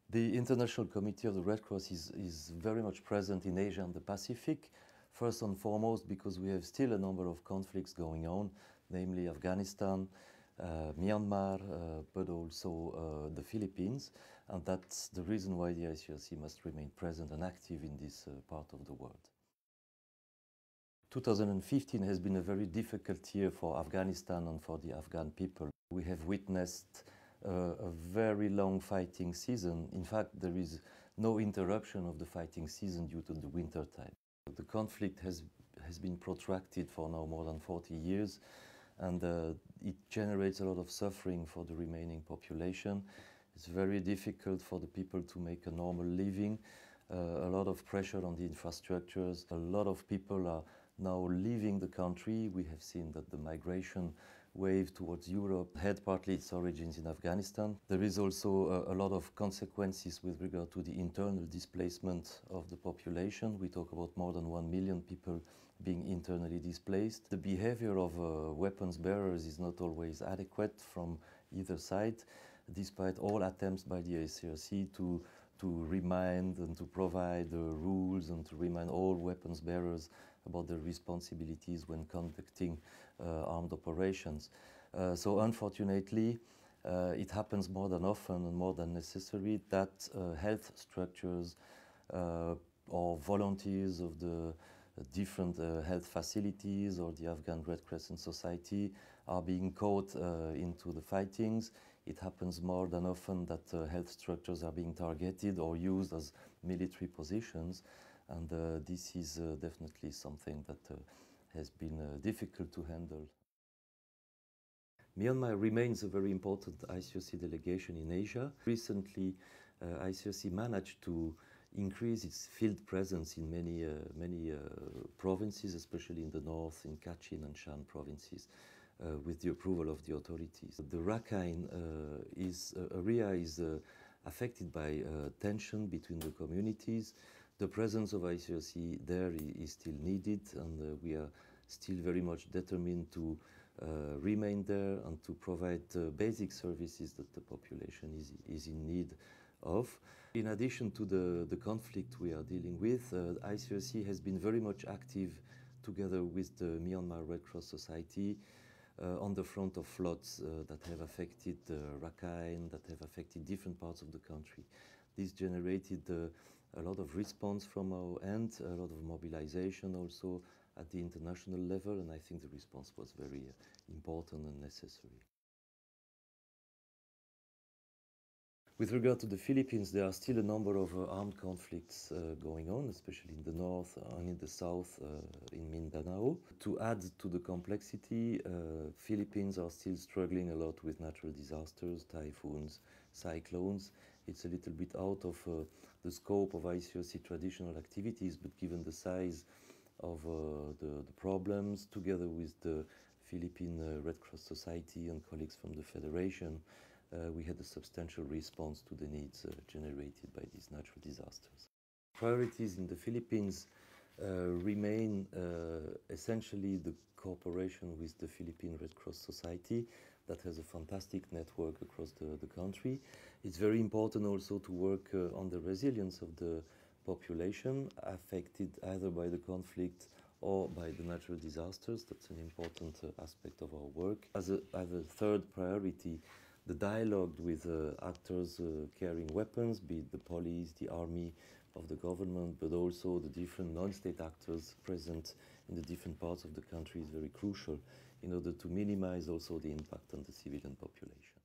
The International Committee of the Red Cross is very much present in Asia and the Pacific, first and foremost because we have still a number of conflicts going on, namely Afghanistan, Myanmar, but also the Philippines, and that's the reason why the ICRC must remain present and active in this part of the world. 2015 has been a very difficult year for Afghanistan and for the Afghan people. We have witnessed a very long fighting season. In fact, there is no interruption of the fighting season due to the winter time. The conflict has been protracted for now more than 40 years, and it generates a lot of suffering for the remaining population. It's very difficult for the people to make a normal living, a lot of pressure on the infrastructures. A lot of people are now leaving the country. We have seen that the migration wave towards Europe had partly its origins in Afghanistan. There is also a lot of consequences with regard to the internal displacement of the population. We talk about more than 1 million people being internally displaced. The behavior of weapons bearers is not always adequate from either side, despite all attempts by the ICRC to remind and to provide rules and to remind all weapons bearers about their responsibilities when conducting armed operations. So unfortunately, it happens more than often and more than necessary that health structures or volunteers of the different health facilities or the Afghan Red Crescent Society are being caught into the fightings. It happens more than often that health structures are being targeted or used as military positions, and this is definitely something that has been difficult to handle. Myanmar remains a very important ICRC delegation in Asia. Recently, ICRC managed to increase its field presence in many provinces, especially in the north, in Kachin and Shan provinces, with the approval of the authorities. The Rakhine area is affected by tension between the communities. The presence of ICRC there is still needed, and we are still very much determined to remain there and to provide basic services that the population is in need of. In addition to the conflict we are dealing with, ICRC has been very much active together with the Myanmar Red Cross Society on the front of floods that have affected Rakhine, that have affected different parts of the country. This generated a lot of response from our end, a lot of mobilization also at the international level, and I think the response was very important and necessary. With regard to the Philippines, there are still a number of armed conflicts going on, especially in the north and in the south, in Mindanao. To add to the complexity, Philippines are still struggling a lot with natural disasters, typhoons, cyclones. It's a little bit out of the scope of ICRC traditional activities, but given the size of the problems, together with the Philippine Red Cross Society and colleagues from the Federation, we had a substantial response to the needs generated by these natural disasters. Priorities in the Philippines remain essentially the cooperation with the Philippine Red Cross Society that has a fantastic network across the country. It's very important also to work on the resilience of the population affected either by the conflict or by the natural disasters. That's an important aspect of our work. As a third priority, the dialogue with actors carrying weapons, be it the police, the army of the government, but also the different non-state actors present in the different parts of the country is very crucial in order to minimize also the impact on the civilian population.